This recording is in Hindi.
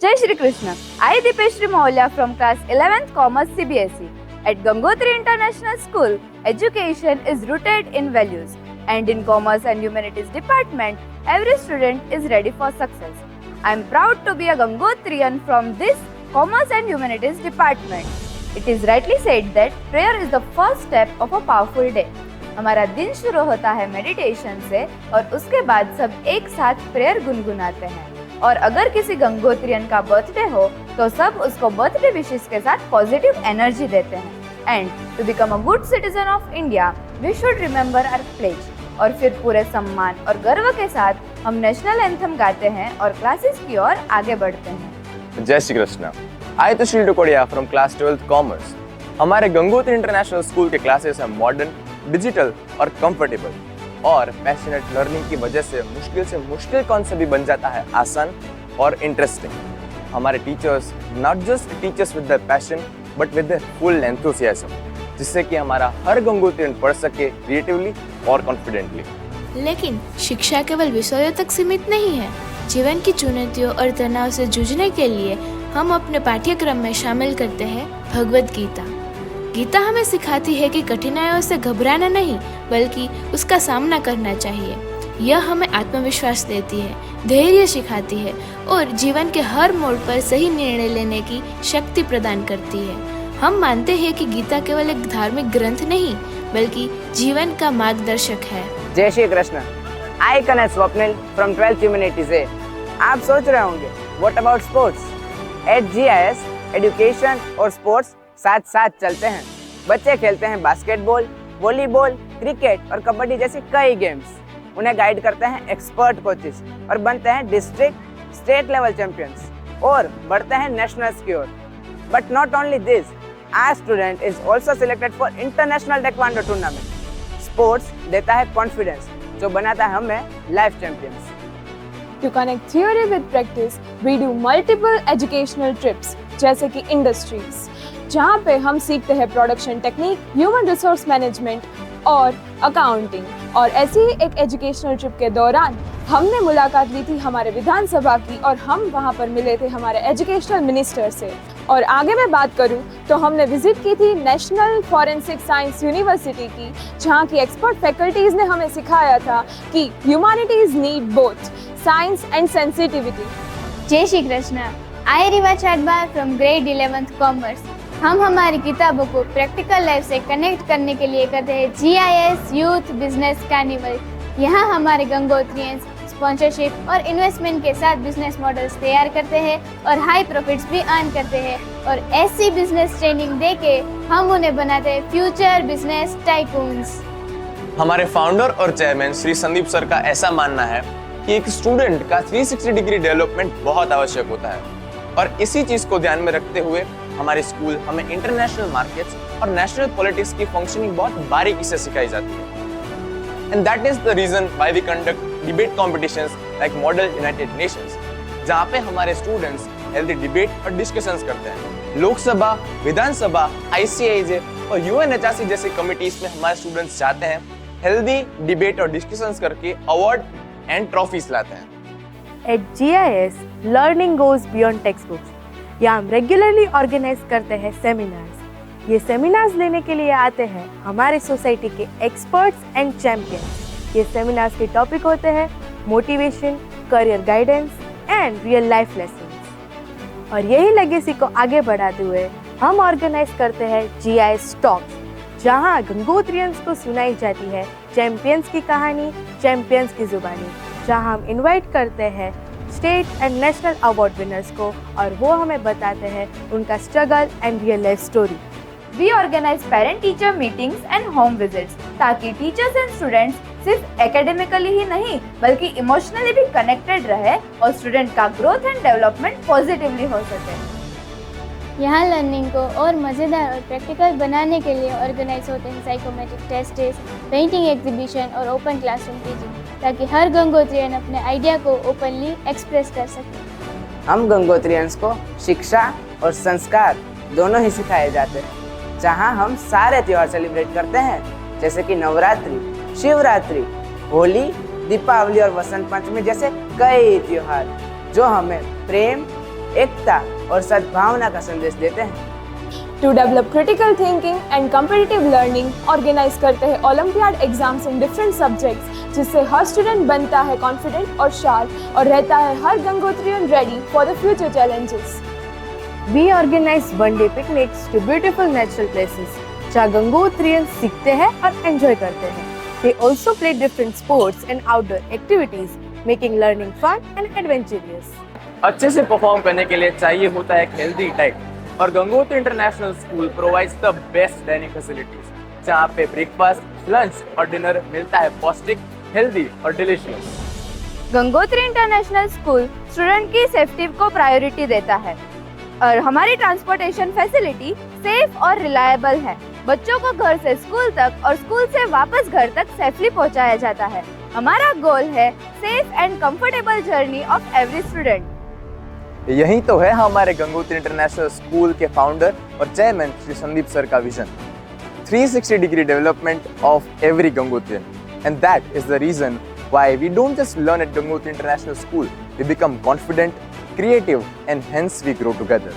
Jai Shri Krishna. I, Dipeshri Maulya from class 11th Commerce CBSE. At Gangotri International School, education is rooted in values. And in Commerce and Humanities Department, every student is ready for success. I am proud to be a Gangotrian from this Commerce and Humanities Department. It is rightly said that prayer is the first step of a powerful day. हमारा दिन शुरू होता है मेडिटेशन से और उसके बाद सब एक साथ प्रेयर गुनगुनाते हैं। और अगर किसी गंगोत्रियन का बर्थडे हो तो सब उसको बर्थडे विशेस के साथ पॉजिटिव एनर्जी देते हैं। And to become a good citizen of India we should remember our pledge. और फिर पूरे सम्मान और गर्व के साथ हम नेशनल एंथम गाते हैं और क्लासेस की ओर आगे बढ़ते हैं। Jai Shri Krishna. I Tushar Tukodiya from class 12th commerce. हमारे गंगोत्री इंटरनेशनल स्कूल के क्लासेस हैं मॉडर्न, डिजिटल और कंफर्टेबल। और पैशनेट लर्निंग की वजह से मुश्किल कॉन्सेप्ट भी बन जाता है आसान और इंटरेस्टिंग। हमारे teachers not just teachers with the passion but with the full enthusiasm, जिससे कि हमारा हर गंगोत्रियन पढ़ सके क्रिएटिवली और कॉन्फिडेंटली। लेकिन शिक्षा केवल विषयों तक सीमित नहीं है। जीवन की चुनौतियों और तनाव से जूझने के लिए हम अपने पाठ्यक्रम में शामिल करते हैं भगवद गीता। गीता हमें सिखाती है कि कठिनाइयों से घबराना नहीं बल्कि उसका सामना करना चाहिए। यह हमें आत्मविश्वास देती है, धैर्य सिखाती है और जीवन के हर मोड़ पर सही निर्णय लेने की शक्ति प्रदान करती है। हम मानते हैं कि गीता केवल एक धार्मिक ग्रंथ नहीं बल्कि जीवन का मार्गदर्शक है। Jai Shri Krishna. I connect Swapnil from 12th humanities A. आप सोच रहे होंगे what about sports? At GIS education और स्पोर्ट्स साथ साथ चलते हैं। बच्चे खेलते हैं बास्केटबॉल, वॉलीबॉल, क्रिकेट और कबड्डी जैसी कई गेम्स। उन्हें गाइड करते हैं एक्सपर्ट कोचेस और बनते हैं डिस्ट्रिक्ट, स्टेट लेवल चैंपियंस और बढ़ते हैं नेशनल्स की ओर। But not only this, our student is also selected for international taekwondo tournament. Sports देता है कॉन्फिडेंस जो बनाता है हमें life champions. To connect theory with practice, we do multiple educational trips, जैसे कि इंडस्ट्रीज, जहाँ पे हम सीखते हैं production technique, human resource management और अकाउंटिंग। और ऐसी ही एक एजुकेशनल ट्रिप के दौरान हमने मुलाकात ली थी हमारे विधानसभा की और हम वहाँ पर मिले थे हमारे एजुकेशनल मिनिस्टर से। और आगे मैं बात करूँ तो हमने विजिट की थी नेशनल फॉरेंसिक साइंस यूनिवर्सिटी की, जहाँ की एक्सपर्ट फैकल्टीज ने हमें सिखाया था कि humanities need both science and sensitivity. जय श्री कृष्ण। आई Riva चाटबार from grade 11th commerce. हम हमारी किताबों को प्रैक्टिकल लाइफ से कनेक्ट करने के लिए करते हैं GIS यूथ बिजनेस कार्निवल। यहाँ हमारे गंगोत्रियंस स्पॉन्सरशिप और इन्वेस्टमेंट के साथ बिजनेस मॉडल्स तैयार करते हैं और हाई प्रॉफिट्स भी अर्न करते हैं। और ऐसी बिजनेस ट्रेनिंग देके हम उन्हें बनाते हैं फ्यूचर बिजनेस टाइकून्स। हमारे फाउंडर और चेयरमैन श्री संदीप सर का ऐसा मानना है कि एक स्टूडेंट का 360 डिग्री डेवलपमेंट बहुत आवश्यक होता है। और इसी चीज को ध्यान में रखते हुए हमारे स्कूल हमें इंटरनेशनल मार्केट्स और नेशनल पॉलिटिक्स की फंक्शनिंग बहुत बारीकी से सिखाई जाती है। And that is the reason why we conduct debate competitions like model United Nations, जहाँ पे हमारे स्टूडेंट्स हेल्दी डिबेट और डिस्कशंस करते हैं। लोकसभा, विधानसभा, ICIJ और UNHRC जैसी कमिटीज में हमारे स्टूडेंट्स जाते हैं, हेल्दी डिबेट और डिस्कशंस करके अवार्ड एंड ट्रॉफीज लाते हैं। At GIS, learning goes beyond textbooks. यहाँ हम रेगुलरली ऑर्गेनाइज करते हैं सेमिनार्स। ये सेमिनार्स लेने के लिए आते हैं हमारे सोसाइटी के एक्सपर्ट्स एंड चैंपियंस। ये सेमिनार्स के टॉपिक होते हैं motivation, career guidance and real life lessons. और यही लेगेसी को आगे बढ़ाते हुए हम ऑर्गेनाइज करते हैं GIS टॉक्स, जहाँ गंगोत्रियंस को सुनाई जाती है चैंपियंस की कहानी, चैंपियंस की जुबानी, जहाँ हम इनवाइट करते हैं state and national award winners को और वो हमें बताते हैं उनका struggle and real life story. We organize parent teacher meetings and home visits ताकि टीचर्स एंड स्टूडेंट्स सिर्फ एकेडमिकली ही नहीं बल्कि इमोशनली भी कनेक्टेड रहे और स्टूडेंट का ग्रोथ एंड डेवलपमेंट पॉजिटिवली हो सके। यहाँ लर्निंग को और मज़ेदार और प्रैक्टिकल बनाने के लिए ऑर्गेनाइज होते हैं साइकोमेट्रिक टेस्ट, पेंटिंग एग्जीबिशन और ओपन क्लासरूम टीचिंग, ताकि हर गंगोत्रियन अपने आइडिया को ओपनली एक्सप्रेस कर सके। हम गंगोत्रियंस को शिक्षा और संस्कार दोनों ही सिखाए जाते हैं, जहाँ हम सारे त्योहार सेलिब्रेट करते हैं, जैसे कि नवरात्रि, शिवरात्रि, होली, दीपावली और वसंत पंचमी जैसे कई त्योहार जो हमें प्रेम, एकता और सद्भावना का संदेश देते हैं। To develop critical thinking and competitive learning organise करते हैं olympiad exams in different subjects, जिससे हर स्टूडेंट बनता है कॉन्फिडेंट और शार्प और रहता है हर Gangotrian ready for the future challenges. We organize one-day picnics to beautiful natural places, जहाँ गंगोत्रियंस सीखते हैं और एंजॉय करते हैं। They also play different sports and outdoor activities, making learning fun and adventurous. अच्छे से परफॉर्म करने के लिए चाहिए होता है एक हेल्दी डाइट, और Gangotri international school provides the best dining facilities, जहाँ पे ब्रेकफास्ट, लंच और डिनर मिलता है पौष्टिक, हेल्दी और delicious. Gangotri international school student की सेफ्टी को प्रायोरिटी देता है और हमारी ट्रांसपोर्टेशन फैसिलिटी सेफ और रिलायबल है। बच्चों को घर से स्कूल तक और स्कूल से वापस घर तक सेफली पहुंचाया जाता है। हमारा गोल है safe and comfortable journey of every student. यही तो है हमारे गंगोत्री इंटरनेशनल स्कूल के फाउंडर और चेयरमैन श्री संदीप सर का vision, 360 degree development of every Gangotrian, and that is the reason why we don't just learn at Gangotri international school, we become confident, creative, and hence we grow together.